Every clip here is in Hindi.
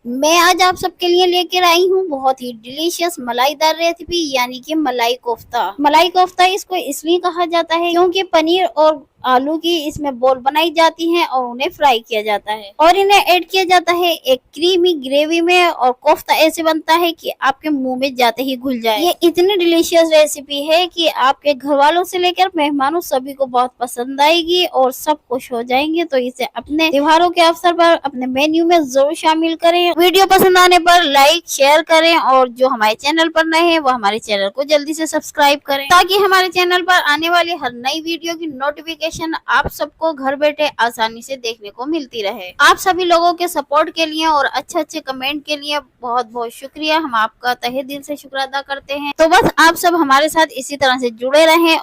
मैं आज आप सबके लिए लेकर आई हूँ बहुत ही डिलीशियस मलाईदार रेसिपी यानी कि मलाई कोफ्ता। मलाई कोफ्ता इसको इसलिए कहा जाता है क्योंकि पनीर और आलू की इसमें बॉल बनाई जाती हैं और उन्हें फ्राई किया जाता है और इन्हें ऐड किया जाता है एक क्रीमी ग्रेवी में और कोफ्ता ऐसे बनता है कि आपके मुंह में जाते ही घुल जाए। ये इतनी डिलीशियस रेसिपी है कि आपके घर वालों से लेकर मेहमानों सभी को बहुत पसंद आएगी और सब खुश हो जाएंगे। तो इसे अपने त्योहारों के अवसर पर अपने मेन्यू में जरूर शामिल करें। वीडियो पसंद आने पर लाइक शेयर करें और जो हमारे चैनल पर नए हैं वो हमारे चैनल को जल्दी से सब्सक्राइब करें ताकि हमारे चैनल पर आने वाली हर नई वीडियो की नोटिफिकेशन आप सबको घर बैठे आसानी से देखने को मिलती रहे। आप सभी लोगों के सपोर्ट के लिए और अच्छे अच्छे कमेंट के लिए बहुत बहुत शुक्रिया। हम आपका तहे दिल से शुक्र अदा करते हैं। तो बस आप सब हमारे साथ इसी तरह से जुड़े रहें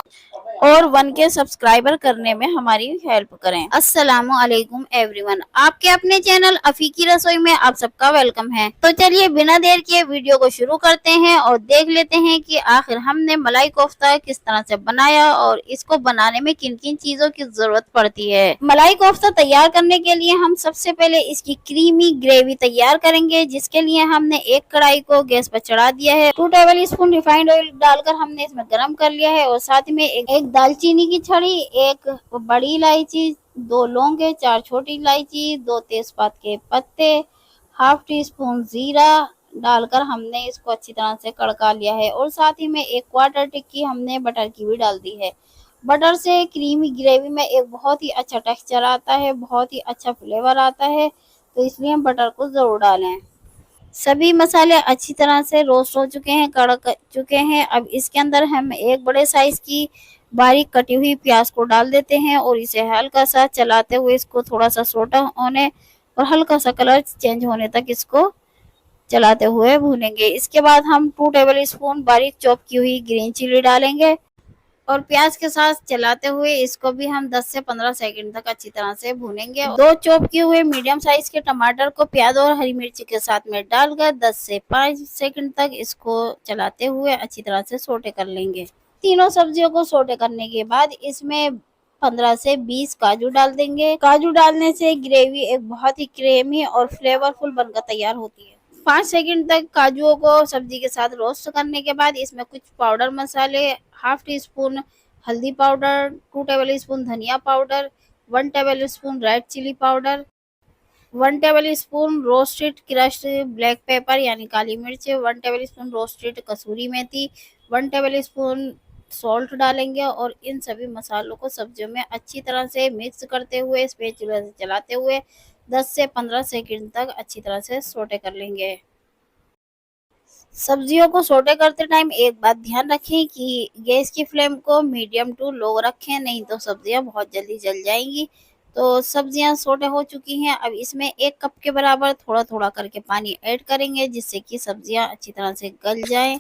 और 1K सब्सक्राइबर करने में हमारी हेल्प करें। अस्सलामु अलैकुम एवरीवन, आपके अपने चैनल अफी की रसोई में आप सबका वेलकम है। तो चलिए बिना देर किए वीडियो को शुरू करते हैं और देख लेते हैं कि आखिर हमने मलाई कोफ्ता किस तरह से बनाया और इसको बनाने में किन किन चीजों की जरूरत पड़ती है। मलाई कोफ्ता तैयार करने के लिए हम सबसे पहले इसकी क्रीमी ग्रेवी तैयार करेंगे, जिसके लिए हमने एक कढ़ाई को गैस पर चढ़ा दिया है। 2 टेबल स्पून रिफाइंड ऑयल डालकर हमने इसमें गर्म कर लिया है और साथ में एक दालचीनी की छड़ी, एक बड़ी इलायची, 2 लौंगे, 4 छोटी इलायची, 2 तेजपात के पत्ते, हाफ टी स्पून जीरा डालकर हमने इसको अच्छी तरह से कड़का लिया है और साथ ही में एक क्वार्टर टिक्की हमने बटर की भी डाल दी है। बटर से क्रीमी ग्रेवी में एक बहुत ही अच्छा टेक्सचर आता है, बहुत ही अच्छा फ्लेवर आता है, तो इसलिए हम बटर को जरूर डालें। सभी मसाले अच्छी तरह से रोस्ट हो चुके हैं, कड़क चुके हैं। अब इसके अंदर हम एक बड़े साइज की बारीक कटी हुई प्याज को डाल देते हैं और इसे हल्का सा चलाते हुए इसको थोड़ा सा सोटा होने और हल्का सा कलर चेंज होने तक इसको चलाते हुए भूनेंगे। इसके बाद हम 2 टेबल स्पून बारीक चॉप की हुई ग्रीन चिली डालेंगे और प्याज के साथ चलाते हुए इसको भी हम 10 से 15 सेकंड तक अच्छी तरह से भूनेंगे। 2 चॉप किए हुए मीडियम साइज के टमाटर को प्याज और हरी मिर्ची के साथ में डालकर 10 से 5 सेकंड तक इसको चलाते हुए अच्छी तरह से सोटे कर लेंगे। तीनों सब्जियों को सोटे करने के बाद इसमें 15 से 20 काजू डाल देंगे। काजू डालने से ग्रेवी एक बहुत ही क्रीमी और फ्लेवरफुल बनकर तैयार होती है। 5 सेकंड तक काजुओं को सब्जी के साथ रोस्ट करने के बाद इसमें कुछ पाउडर मसाले, हाफ टी स्पून हल्दी पाउडर, 2 टेबल स्पून धनिया powder, 1 table spoon red chilli powder, 1 table spoon roasted crushed black pepper यानी काली मिर्च, 1 टेबल स्पून रोस्टेड कसूरी मेथी, 1 टेबल स्पून सॉल्ट डालेंगे और इन सभी मसालों को सब्जियों में अच्छी तरह से मिक्स करते हुए स्पैचुला से चलाते हुए 10 से 15 सेकंड तक अच्छी तरह से सोटे कर लेंगे। सब्जियों को सोटे करते टाइम एक बात ध्यान रखें कि गैस की फ्लेम को मीडियम टू लो रखें, नहीं तो सब्जियां बहुत जल्दी जल जाएंगी। तो सब्जियां सोटे हो चुकी हैं। अब इसमें 1 कप के बराबर थोड़ा थोड़ा करके पानी ऐड करेंगे, जिससे कि सब्जियां अच्छी तरह से गल जाएं।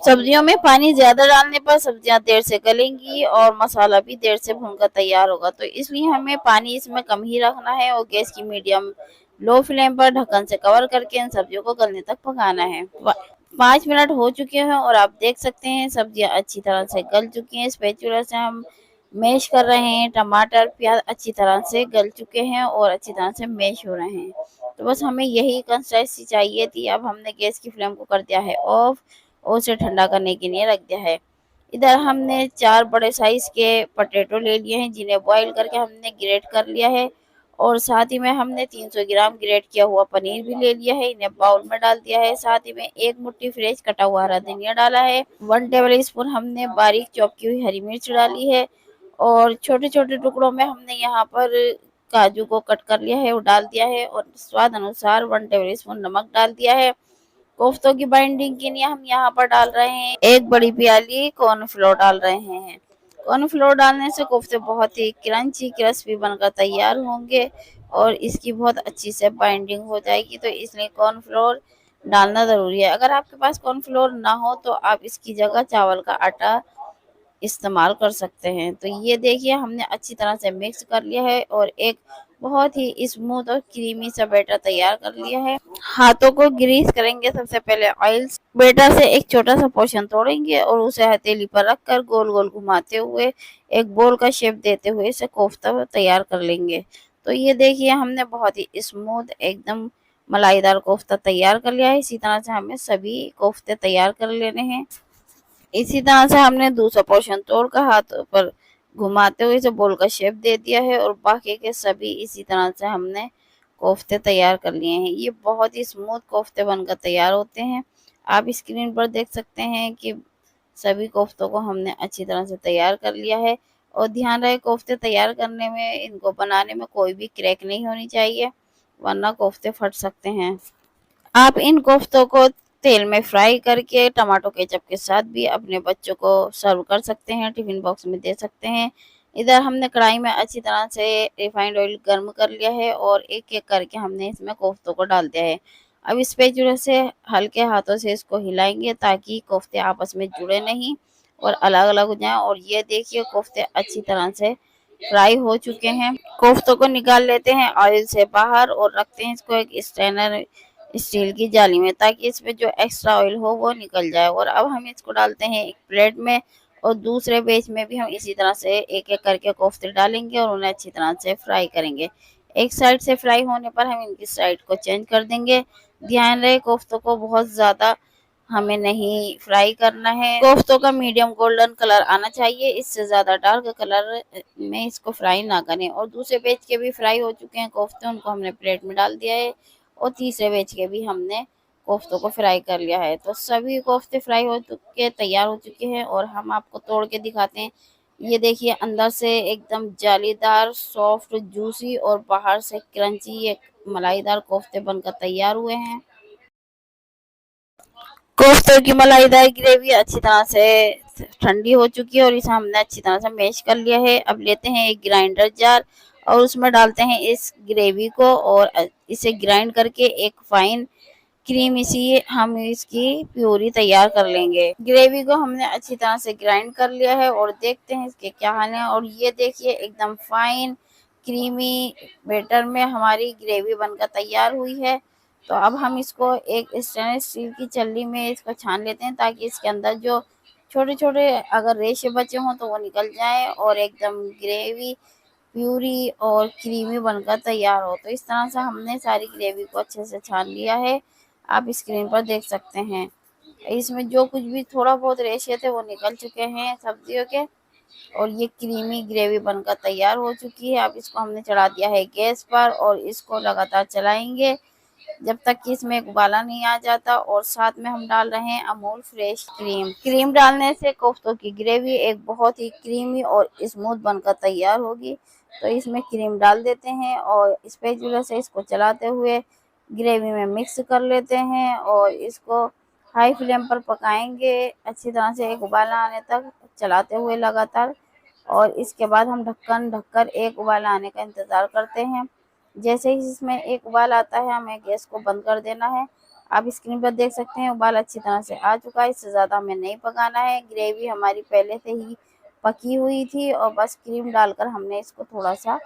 सब्जियों में पानी ज्यादा डालने पर सब्जियां देर से गलेंगी और मसाला भी देर से भूनकर तैयार होगा, तो इसलिए हमें पानी इसमें कम ही रखना है और गैस की मीडियम लो फ्लेम पर ढक्कन से कवर करके इन सब्जियों को गलने तक पकाना है। 5 मिनट हो चुके हैं और आप देख सकते हैं सब्जियां अच्छी तरह से गल चुकी हैं। स्पैचुला से हम मैश कर रहे हैं। टमाटर प्याज अच्छी तरह से गल चुके हैं और अच्छी तरह से मैश हो रहे हैं। तो बस हमें यही कंसिस्टेंसी चाहिए थी। अब हमने गैस की फ्लेम को कर दिया है ऑफ और उसे ठंडा करने के लिए रख दिया है। इधर हमने 4 बड़े साइज के पोटैटो ले लिए हैं, जिन्हें बॉईल करके हमने ग्रेट कर लिया है और साथ ही में हमने 300 ग्राम ग्रेट किया हुआ पनीर भी ले लिया है, इन्हें बाउल में डाल दिया है। साथ ही में 1 मुट्ठी फ्रेश कटा हुआ हरा धनिया डाला है। 1 टेबल स्पून हमने बारीक चॉप की हुई हरी मिर्च डाली है और छोटे छोटे टुकड़ों में हमने यहाँ पर काजू को कट कर लिया है और डाल दिया है और स्वाद अनुसार 1 टेबल स्पून नमक डाल दिया है। कोफ्तों की बाइंडिंग के लिए हम यहाँ पर डाल रहे हैं 1 बड़ी प्याली कॉर्नफ्लोर डाल रहे हैं। कॉर्नफ्लोर डालने से कोफ्ते बहुत ही क्रंची क्रिस्पी बनकर तैयार होंगे और इसकी बहुत अच्छी से बाइंडिंग हो जाएगी, तो इसलिए कॉर्नफ्लोर डालना ज़रूरी है। अगर आपके पास कॉर्नफ्लोर ना हो तो आप इसकी जगह चावल का आटा इस्तेमाल कर सकते हैं। तो ये देखिए हमने अच्छी तरह से मिक्स कर लिया है और एक बहुत ही स्मूथ और क्रीमी सा बैटर तैयार कर लिया है। हाथों को ग्रीस करेंगे। सबसे पहले ऑयल बैटर से एक छोटा सा पोर्शन तोड़ेंगे और उसे हथेली पर रखकर गोल गोल घुमाते हुए एक बोल का शेप देते हुए इसे कोफ्ता तैयार कर लेंगे। तो ये देखिए हमने बहुत ही स्मूथ एकदम मलाईदार कोफ्ता तैयार कर लिया है। इसी तरह से हमें सभी कोफ्ते तैयार कर लेने हैं। इसी तरह से हमने दूसरा पोर्शन तोड़कर हाथों पर घुमाते हुए इसे बोल का शेप दे दिया है और बाकी के सभी इसी तरह से हमने कोफ्ते तैयार कर लिए हैं। ये बहुत ही स्मूथ कोफ्ते बनकर तैयार होते हैं। आप स्क्रीन पर देख सकते हैं कि सभी कोफ्तों को हमने अच्छी तरह से तैयार कर लिया है। और ध्यान रहे कोफ्ते तैयार करने में, इनको बनाने में कोई भी क्रैक नहीं होनी चाहिए, वरना कोफ्ते फट सकते हैं। आप इन कोफ्तों को तेल में फ्राई करके टमाटो केचप के साथ भी अपने बच्चों को सर्व कर सकते हैं, टिफिन बॉक्स में दे सकते हैं। इधर हमने कढ़ाई में अच्छी तरह से रिफाइंड ऑयल गर्म कर लिया है और एक एक करके हमने इसमें कोफ्तों को डाल दिया है। अब स्पैचुला से हल्के हाथों से इसको हिलाएंगे ताकि कोफ्ते आपस में जुड़े नहीं और अलग अलग हो जाएं। और ये देखिए कोफ्ते अच्छी तरह से फ्राई हो चुके हैं। कोफ्तों को निकाल लेते हैं ऑयल से बाहर और रखते हैं इसको एक स्ट्रेनर स्टील की जाली में, ताकि इसमें जो एक्स्ट्रा ऑयल हो वो निकल जाए। और अब हम इसको डालते हैं एक प्लेट में और दूसरे बेच में भी हम इसी तरह से एक एक करके कोफ्ते डालेंगे और उन्हें अच्छी तरह से फ्राई करेंगे। एक साइड से फ्राई होने पर हम इनकी साइड को चेंज कर देंगे। ध्यान रहे कोफ्तों को बहुत ज़्यादा हमें नहीं फ्राई करना है। कोफ्तों का मीडियम गोल्डन कलर आना चाहिए, इससे ज़्यादा डार्क कलर में इसको फ्राई ना करें। और दूसरे बेच के भी फ्राई हो चुके हैं कोफ्ते, उनको हमने प्लेट में डाल दिया है और तीसरे बेच के भी हमने कोफ्तों को फ्राई कर लिया है। तो सभी कोफ्ते फ्राई हो चुके तैयार हो चुके हैं और हम आपको तोड़ के दिखाते हैं। ये देखिए अंदर से एकदम जालीदार, सॉफ्ट, जूसी और बाहर से क्रंची ये मलाईदार कोफ्ते बनकर तैयार हुए हैं। कोफ्तों की मलाईदार ग्रेवी अच्छी तरह से ठंडी हो चुकी है और इसे हमने अच्छी तरह से मैश कर लिया है। अब लेते हैं एक ग्राइंडर जार और उसमें डालते हैं इस ग्रेवी को और इसे ग्राइंड करके एक फाइन क्रीम इसी हम इसकी प्यूरी तैयार कर लेंगे। ग्रेवी को हमने अच्छी तरह से ग्राइंड कर लिया है और देखते हैं इसके क्या हाल है। और ये देखिए एकदम फाइन क्रीमी बैटर में हमारी ग्रेवी बनकर तैयार हुई है। तो अब हम इसको एक स्टेनलेस स्टील की छलनी में इसको छान लेते हैं, ताकि इसके अंदर जो छोटे छोटे अगर रेशे बचे हों तो वो निकल जाए और एकदम ग्रेवी प्यूरी और क्रीमी बनकर तैयार हो। तो इस तरह से हमने सारी ग्रेवी को अच्छे से छान लिया है, आप स्क्रीन पर देख सकते हैं। इसमें जो कुछ भी थोड़ा बहुत रेशे थे वो निकल चुके हैं सब्जियों के और ये क्रीमी ग्रेवी बनकर तैयार हो चुकी है। अब इसको हमने चढ़ा दिया है गैस पर और इसको लगातार चलाएंगे जब तक कि इसमें एक उबाला नहीं आ जाता। और साथ में हम डाल रहे हैं अमूल फ्रेश क्रीम। क्रीम डालने से कोफ्तों की ग्रेवी एक बहुत ही क्रीमी और स्मूथ बनकर तैयार होगी। तो इसमें क्रीम डाल देते हैं और स्पैचुला से इसको चलाते हुए ग्रेवी में मिक्स कर लेते हैं और इसको हाई फ्लेम पर पकाएंगे अच्छी तरह से एक उबाला आने तक, चलाते हुए लगातार। और इसके बाद हम ढक्कन ढककर एक उबाला आने का इंतज़ार करते हैं। जैसे ही इसमें एक उबाल आता है हमें गैस को बंद कर देना है। आप स्क्रीन पर देख सकते हैं उबाल अच्छी तरह से आ चुका है, इससे ज़्यादा हमें नहीं पकाना है। ग्रेवी हमारी पहले से ही पकी हुई थी और बस क्रीम डालकर हमने इसको थोड़ा सा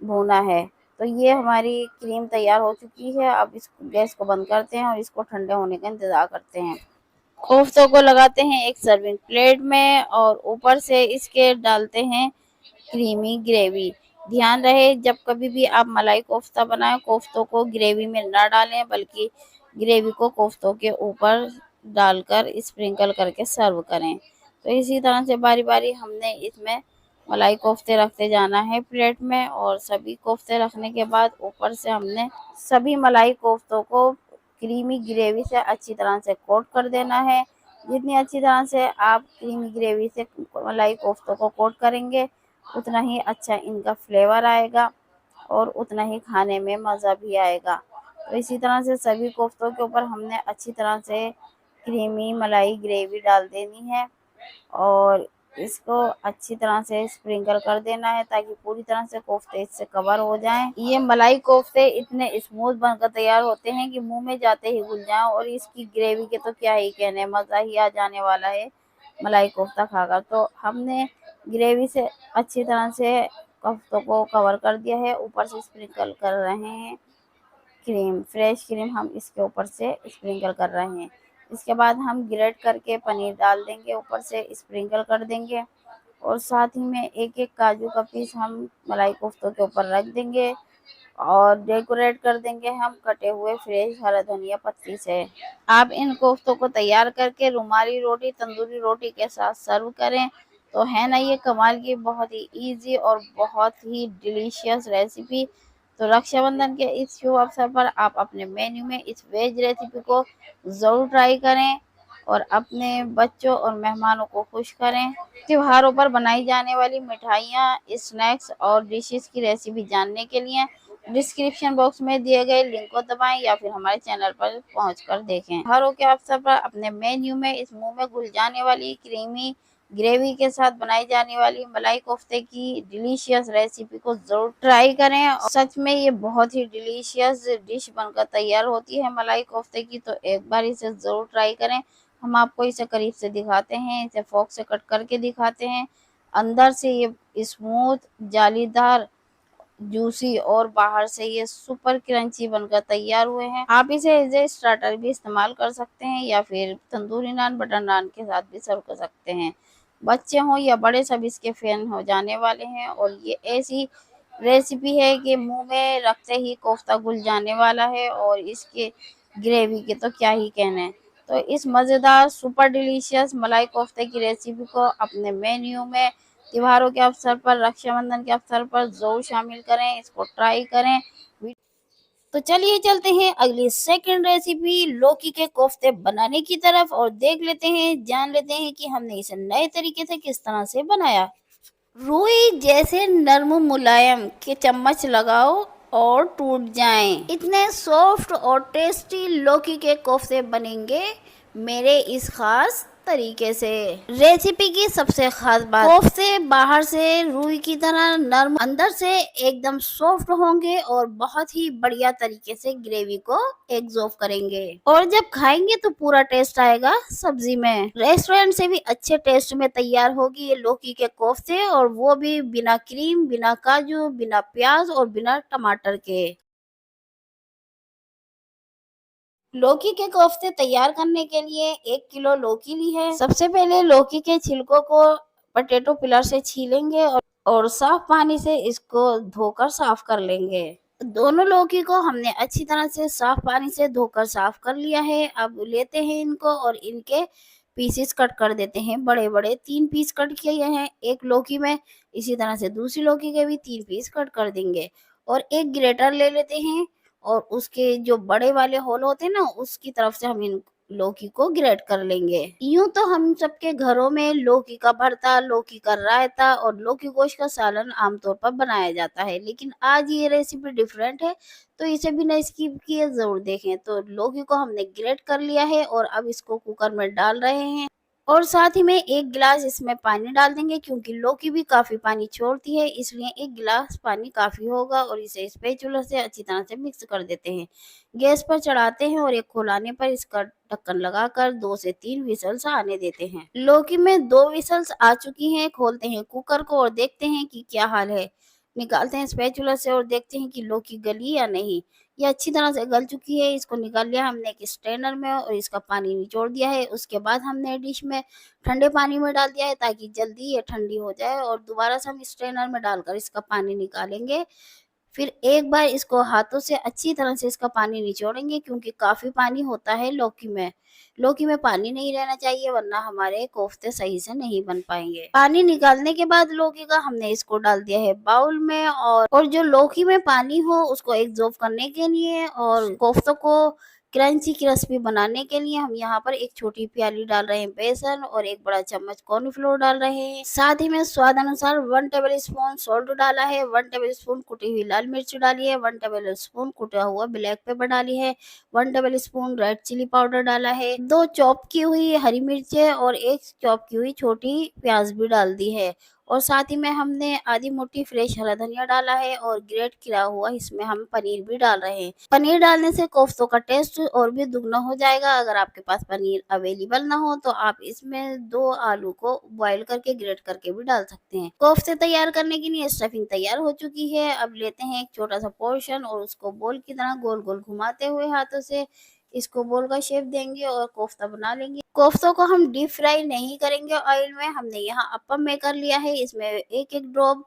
भूना है। तो ये हमारी क्रीम तैयार हो चुकी है। अब इस गैस को बंद करते हैं और इसको ठंडे होने का इंतज़ार करते हैं। कोफ्तों को लगाते हैं एक सर्विंग प्लेट में और ऊपर से इसके डालते हैं क्रीमी ग्रेवी। ध्यान रहे जब कभी भी आप मलाई कोफ्ता बनाएं, कोफ्तों को ग्रेवी में ना डालें बल्कि ग्रेवी को कोफ्तों के ऊपर डालकर स्प्रिंकल करके सर्व करें। तो इसी तरह से बारी बारी हमने इसमें मलाई कोफ्ते रखते जाना है प्लेट में और सभी कोफ्ते रखने के बाद ऊपर से हमने सभी मलाई कोफ्तों को क्रीमी ग्रेवी से अच्छी तरह से कोट कर देना है। जितनी अच्छी तरह से आप क्रीमी ग्रेवी से मलाई कोफ्तों को कोट करेंगे उतना ही अच्छा इनका फ्लेवर आएगा और उतना ही खाने में मज़ा भी आएगा। तो इसी तरह से सभी कोफ्तों के ऊपर हमने अच्छी तरह से क्रीमी मलाई ग्रेवी डाल देनी है और इसको अच्छी तरह से स्प्रिंकल कर देना है ताकि पूरी तरह से कोफ्ते इससे कवर हो जाएं। ये मलाई कोफ्ते इतने स्मूथ बनकर तैयार होते हैं कि मुंह में जाते ही घुल जाएं और इसकी ग्रेवी के तो क्या ही कहने, मज़ा ही आ जाने वाला है मलाई कोफ्ता खाकर। तो हमने ग्रेवी से अच्छी तरह से कोफ्तों को कवर कर दिया है, ऊपर से स्प्रिंकल कर रहे हैं क्रीम, फ्रेश क्रीम हम इसके ऊपर से स्प्रिंकल कर रहे हैं। इसके बाद हम ग्रेट करके पनीर डाल देंगे, ऊपर से स्प्रिंकल कर देंगे और साथ ही में एक एक काजू का पीस हम मलाई कोफ्तों के ऊपर रख देंगे और डेकोरेट कर देंगे हम कटे हुए फ्रेश हरा धनिया पत्ती से। आप इन कोफ्तों को तैयार करके रुमाली रोटी, तंदूरी रोटी के साथ सर्व करें तो है ना ये कमाल की बहुत ही इजी और बहुत ही डिलीशियस रेसिपी। तो रक्षाबंधन के इस शुभ अवसर पर आप अपने मेन्यू में इस वेज रेसिपी को ज़रूर ट्राई करें और अपने बच्चों और मेहमानों को खुश करें। त्योहारों पर बनाई जाने वाली मिठाइयाँ, स्नैक्स और डिशेस की रेसिपी जानने के लिए डिस्क्रिप्शन बॉक्स में दिए गए लिंक को दबाएं या फिर हमारे चैनल पर पहुंचकर देखें। त्योहारों के अवसर पर अपने मेन्यू में इस मुंह में घुल जाने वाली क्रीमी ग्रेवी के साथ बनाई जाने वाली मलाई कोफ्ते की डिलीशियस रेसिपी को जरूर ट्राई करें। और सच में ये बहुत ही डिलीशियस डिश बनकर तैयार होती है मलाई कोफ्ते की, तो एक बार इसे जरूर ट्राई करें। हम आपको इसे करीब से दिखाते हैं, इसे फोक से कट करके दिखाते हैं। अंदर से ये स्मूथ, जालीदार, जूसी और बाहर से ये सुपर क्रंची बनकर तैयार हुए हैं। आप इसे एज ए स्टार्टर भी इस्तेमाल कर सकते हैं या फिर तंदूरी नान, बटर नान के साथ भी सर्व कर सकते हैं। बच्चे हों या बड़े सब इसके फैन हो जाने वाले हैं। और ये ऐसी रेसिपी है कि मुंह में रखते ही कोफ्ता घुल जाने वाला है और इसके ग्रेवी के तो क्या ही कहने। तो इस मज़ेदार सुपर डिलीशियस मलाई कोफ्ते की रेसिपी को अपने मेन्यू में त्योहारों के अवसर पर, रक्षाबंधन के अवसर पर ज़रूर शामिल करें, इसको ट्राई करें। तो चलिए चलते हैं अगली सेकंड रेसिपी लौकी के कोफ्ते बनाने की तरफ और देख लेते हैं, जान लेते हैं कि हमने इसे नए तरीके से किस तरह से बनाया। रुई जैसे नर्म मुलायम के चम्मच लगाओ और टूट जाएं। इतने सॉफ्ट और टेस्टी लौकी के कोफ्ते बनेंगे मेरे इस खास तरीके से। रेसिपी की सबसे खास बात, कोफ्ते बाहर से रुई की तरह नरम, अंदर से एकदम सॉफ्ट होंगे और बहुत ही बढ़िया तरीके से ग्रेवी को एब्जॉर्ब करेंगे और जब खाएंगे तो पूरा टेस्ट आएगा सब्जी में। रेस्टोरेंट से भी अच्छे टेस्ट में तैयार होगी ये लौकी के कोफ्ते, और वो भी बिना क्रीम, बिना काजू, बिना प्याज और बिना टमाटर के। लौकी के कोफ्ते तैयार करने के लिए 1 किलो लौकी ली है। सबसे पहले लौकी के छिलकों को पोटैटो पिलर से छीलेंगे और साफ पानी से इसको धोकर साफ कर लेंगे। दोनों लौकी को हमने अच्छी तरह से साफ पानी से धोकर साफ कर लिया है। अब लेते हैं इनको और इनके पीसेस कट कर देते हैं। बड़े बड़े 3 पीस कट किए हैं एक लौकी में। इसी तरह से दूसरी लौकी के भी 3 पीस कट कर देंगे और एक ग्रेटर ले लेते हैं और उसके जो बड़े वाले होल होते हैं ना, उसकी तरफ से हम इन लौकी को ग्रेट कर लेंगे। यूं तो हम सबके घरों में लौकी का भरता, लौकी का रायता और लौकी गोश्त का सालन आमतौर पर बनाया जाता है, लेकिन आज ये रेसिपी डिफरेंट है तो इसे बिना स्किप किए जरूर देखें। तो लौकी को हमने ग्रेट कर लिया है और अब इसको कुकर में डाल रहे हैं और साथ ही में 1 गिलास इसमें पानी डाल देंगे, क्योंकि लौकी भी काफी पानी छोड़ती है, इसलिए 1 गिलास पानी काफी होगा। और इसे स्पैचुला से अच्छी तरह से मिक्स कर देते हैं। गैस पर चढ़ाते हैं और एक खोलाने पर इसका ढक्कन लगाकर 2 से 3 विसल्स आने देते हैं। लौकी में 2 विसल्स आ चुकी हैं। खोलते हैं कुकर को और देखते हैं कि क्या हाल है। निकालते हैं स्पैचुला से और देखते हैं कि लौकी गली या नहीं। ये अच्छी तरह से गल चुकी है। इसको निकाल लिया हमने एक स्ट्रेनर में और इसका पानी निचोड़ दिया है। उसके बाद हमने डिश में ठंडे पानी में डाल दिया है ताकि जल्दी ये ठंडी हो जाए और दोबारा से हम स्ट्रेनर में डालकर इसका पानी निकालेंगे। फिर एक बार इसको हाथों से अच्छी तरह से इसका पानी निचोड़ेंगे, क्योंकि काफ़ी पानी होता है लौकी में। लौकी में पानी नहीं रहना चाहिए, वरना हमारे कोफ्ते सही से नहीं बन पाएंगे। पानी निकालने के बाद लौकी का हमने इसको डाल दिया है बाउल में और जो लौकी में पानी हो उसको एब्जॉर्ब करने के लिए और कोफ्तों को क्रंची क्रिस्पी बनाने के लिए हम यहाँ पर एक छोटी प्याली डाल रहे हैं बेसन और एक बड़ा चम्मच कॉर्नफ्लोर डाल रहे हैं। साथ ही में स्वाद अनुसार 1 टेबल स्पून सॉल्ट डाला है, 1 टेबल स्पून कुटी हुई लाल मिर्च डाली है, 1 टेबल स्पून कुटा हुआ ब्लैक पेपर डाली है, 1 table spoon red chilli powder डाला है, 2 चॉप की हुई हरी मिर्चें और 1 चॉप की हुई छोटी प्याज भी डाल दी है। और साथ ही में हमने आधी मोटी फ्रेश हरा धनिया डाला है और ग्रेट किया हुआ इसमें हम पनीर भी डाल रहे हैं। पनीर डालने से कोफ्तों का टेस्ट और भी दुगना हो जाएगा। अगर आपके पास पनीर अवेलेबल ना हो तो आप इसमें 2 आलू को बॉईल करके ग्रेट करके भी डाल सकते हैं। कोफ्ते तैयार करने के लिए स्टफिंग तैयार हो चुकी है। अब लेते हैं एक छोटा सा पोर्शन और उसको बोल की तरह गोल गोल घुमाते हुए हाथों से इसको बोल का शेप देंगे और कोफ्ता बना लेंगे। कोफ्तों को हम डीप फ्राई नहीं करेंगे ऑयल में, हमने यहाँ अप्पम में कर लिया है। इसमें एक एक ड्रॉप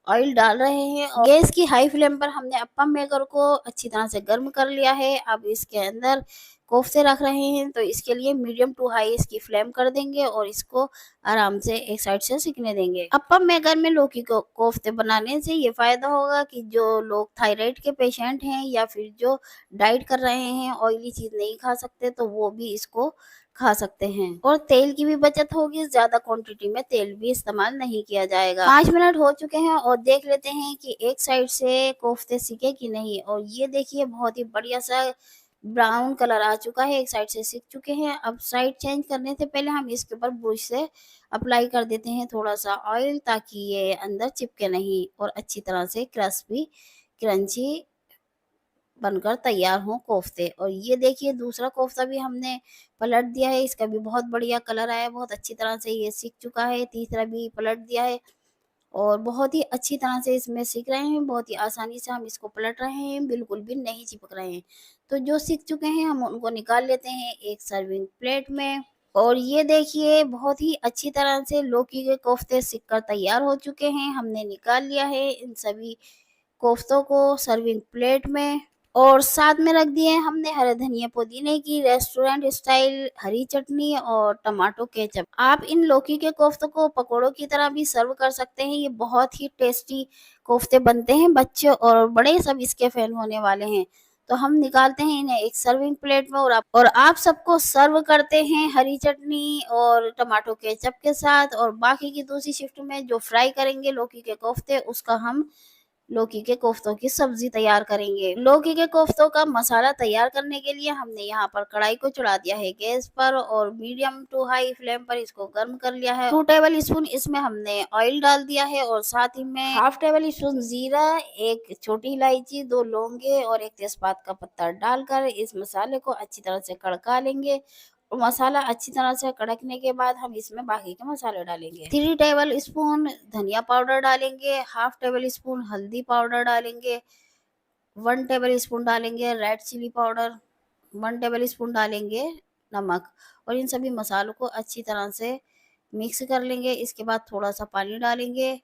ऑयल डाल रहे हैं और गैस की हाई फ्लेम पर हमने अप्पम मेकर को अच्छी तरह से गर्म कर लिया है। अब इसके अंदर कोफ्ते रख रहे हैं, तो इसके लिए मीडियम टू हाई इसकी फ्लेम कर देंगे और इसको आराम से एक साइड से सिकने देंगे। अप्पम मेकर में लौकी को कोफ्ते बनाने से ये फायदा होगा कि जो लोग थायराइड के पेशेंट हैं या फिर जो डाइट कर रहे हैं, ऑयली चीज नहीं खा सकते, तो वो भी इसको खा सकते हैं और तेल की भी बचत होगी। ज्यादा क्वांटिटी में तेल भी इस्तेमाल नहीं किया जाएगा। 5 मिनट हो चुके हैं और देख लेते हैं कि एक साइड से कोफ्ते सिके कि नहीं। और ये देखिए बहुत ही बढ़िया सा ब्राउन कलर आ चुका है, एक साइड से सिक चुके हैं। अब साइड चेंज करने से पहले हम इसके ऊपर ब्रश से अप्लाई कर देते हैं थोड़ा सा ऑयल, ताकि ये अंदर चिपके नहीं और अच्छी तरह से क्रिस्पी क्रंची बनकर तैयार हों कोफ्ते। और ये देखिए दूसरा कोफ्ता भी हमने पलट दिया है, इसका भी बहुत बढ़िया कलर आया है, बहुत अच्छी तरह से ये सिक चुका है। तीसरा भी पलट दिया है और बहुत ही अच्छी तरह से इसमें सीख रहे हैं, बहुत ही आसानी से हम इसको पलट रहे हैं, बिल्कुल भी नहीं चिपक रहे हैं। तो जो सीख चुके हैं हम उनको निकाल लेते हैं एक सर्विंग प्लेट में। और ये देखिए बहुत ही अच्छी तरह से लौकी के कोफ्ते सिक कर तैयार हो चुके हैं। हमने निकाल लिया है इन सभी कोफ्तों को सर्विंग प्लेट में और साथ में रख दिए हमने हरे धनिया पुदीने की रेस्टोरेंट स्टाइल हरी चटनी और टमाटो केचप। आप इन लौकी के कोफ्तों को पकोड़ों की तरह भी सर्व कर सकते हैं, ये बहुत ही टेस्टी कोफ्ते बनते हैं, बच्चे और बड़े सब इसके फैन होने वाले हैं। तो हम निकालते हैं इन्हें एक सर्विंग प्लेट में और आप सबको सर्व करते हैं हरी चटनी और टमाटो केचप के साथ। और बाकी की दूसरी शिफ्ट में जो फ्राई करेंगे लौकी के कोफ्ते, उसका हम लौकी के कोफ्तों की सब्जी तैयार करेंगे। लौकी के कोफ्तों का मसाला तैयार करने के लिए हमने यहाँ पर कढ़ाई को चढ़ा दिया है गैस पर और मीडियम टू हाई फ्लेम पर इसको गर्म कर लिया है। 2 टेबल स्पून इसमें हमने ऑयल डाल दिया है और साथ ही में हाफ टेबल स्पून जीरा, एक छोटी इलायची, 2 लौंगे और एक तेजपात का पत्ता डालकर इस मसाले को अच्छी तरह से कड़का लेंगे। और मसाला अच्छी तरह से कड़कने के बाद हम इसमें बाकी के मसाले डालेंगे। 3 टेबल स्पून धनिया पाउडर डालेंगे, हाफ टेबल स्पून हल्दी पाउडर डालेंगे, 1 टेबल स्पून डालेंगे red chilli powder, 1 table spoon डालेंगे नमक और इन सभी मसालों को अच्छी तरह से मिक्स कर लेंगे। इसके बाद थोड़ा सा पानी डालेंगे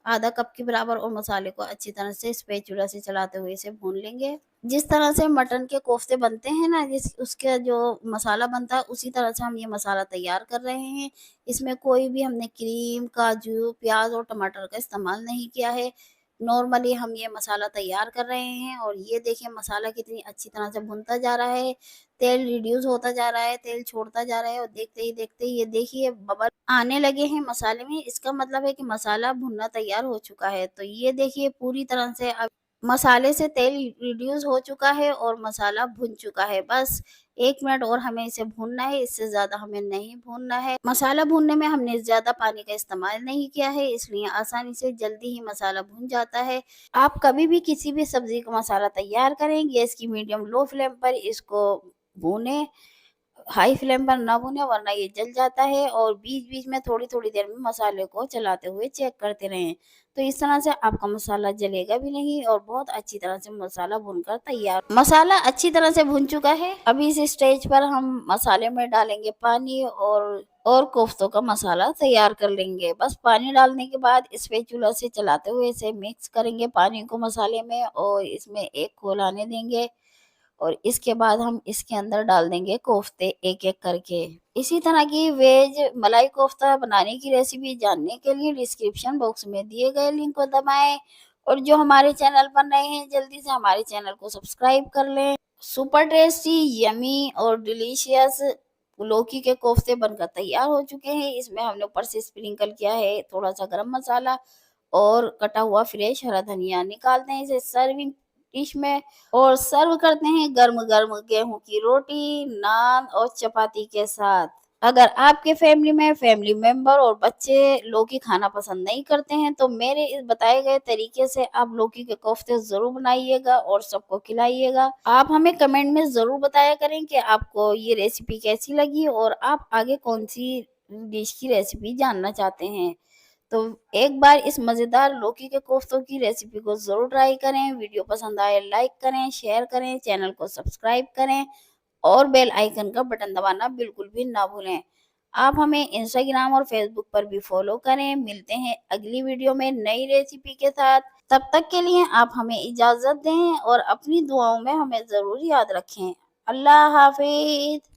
आधा कप के बराबर और मसाले को अच्छी तरह से स्पैचुला से चलाते हुए इसे भून लेंगे। जिस तरह से मटन के कोफ्ते बनते हैं ना, जिस उसका जो मसाला बनता है उसी तरह से हम ये मसाला तैयार कर रहे हैं। इसमें कोई भी हमने क्रीम, काजू, प्याज और टमाटर का इस्तेमाल नहीं किया है। नॉर्मली हम ये मसाला तैयार कर रहे हैं और ये देखिए मसाला कितनी अच्छी तरह से भुनता जा रहा है, तेल रिड्यूस होता जा रहा है, तेल छोड़ता जा रहा है और देखते ही ये देखिए बबल आने लगे हैं मसाले में। इसका मतलब है कि मसाला भुनना तैयार हो चुका है। तो ये देखिए पूरी तरह से अब मसाले से तेल रिड्यूस हो चुका है और मसाला भुन चुका है। बस 1 मिनट और हमें इसे भूनना है, इससे ज़्यादा हमें नहीं भूनना है। मसाला भूनने में हमने ज़्यादा पानी का इस्तेमाल नहीं किया है, इसलिए आसानी से जल्दी ही मसाला भुन जाता है। आप कभी भी किसी भी सब्ज़ी का मसाला तैयार करें, गैस की मीडियम लो फ्लेम पर इसको भूनें, हाई फ्लेम पर ना भुने वरना ये जल जाता है। और बीच-बीच में थोड़ी-थोड़ी देर में मसाले को चलाते हुए चेक करते रहें। तो इस तरह से आपका मसाला जलेगा भी नहीं और बहुत अच्छी तरह से मसाला भुनकर तैयार। मसाला अच्छी तरह से भुन चुका है। अभी इस स्टेज पर हम मसाले में डालेंगे पानी और कोफ्तों का मसाला तैयार कर लेंगे। बस पानी डालने के बाद स्पैचुला से चलाते हुए इसे मिक्स करेंगे पानी को मसाले में और इसमें एक खोल आने देंगे और इसके बाद हम इसके अंदर डाल देंगे कोफ्ते एक-एक करके। इसी तरह की वेज मलाई कोफ्ता बनाने की रेसिपी जानने के लिए डिस्क्रिप्शन बॉक्स में दिए गए लिंक को दबाएँ और जो हमारे चैनल पर नए हैं जल्दी से हमारे चैनल को सब्सक्राइब कर लें। सुपर टेस्टी, यम्मी और डिलीशियस लौकी के कोफ्ते बनकर तैयार हो चुके हैं। इसमें हमने ऊपर से स्प्रिंकल किया है थोड़ा-सा गरम मसाला और कटा हुआ फ्रेश हरा धनिया। निकालते हैं इसे सर्विंग डिश में और सर्व करते हैं गर्म-गर्म गेहूँ की रोटी, नान और चपाती के साथ। अगर आपके फैमिली मेंबर और बच्चे लौकी खाना पसंद नहीं करते हैं, तो मेरे इस बताए गए तरीके से आप लौकी के कोफ्ते ज़रूर बनाइएगा और सबको खिलाइएगा। आप हमें कमेंट में ज़रूर बताया करें कि आपको ये रेसिपी कैसी लगी और आप आगे कौन-सी डिश की रेसिपी जानना चाहते हैं। तो एक बार इस मज़ेदार लौकी के कोफ्तों की रेसिपी को ज़रूर ट्राई करें। वीडियो पसंद आए लाइक करें, शेयर करें, चैनल को सब्सक्राइब करें और बेल आइकन का बटन दबाना बिल्कुल भी ना भूलें। आप हमें इंस्टाग्राम और फेसबुक पर भी फॉलो करें। मिलते हैं अगली वीडियो में नई रेसिपी के साथ। तब तक के लिए आप हमें इजाज़त दें और अपनी दुआओं में हमें ज़रूर याद रखें। अल्लाह हाफ़िज़।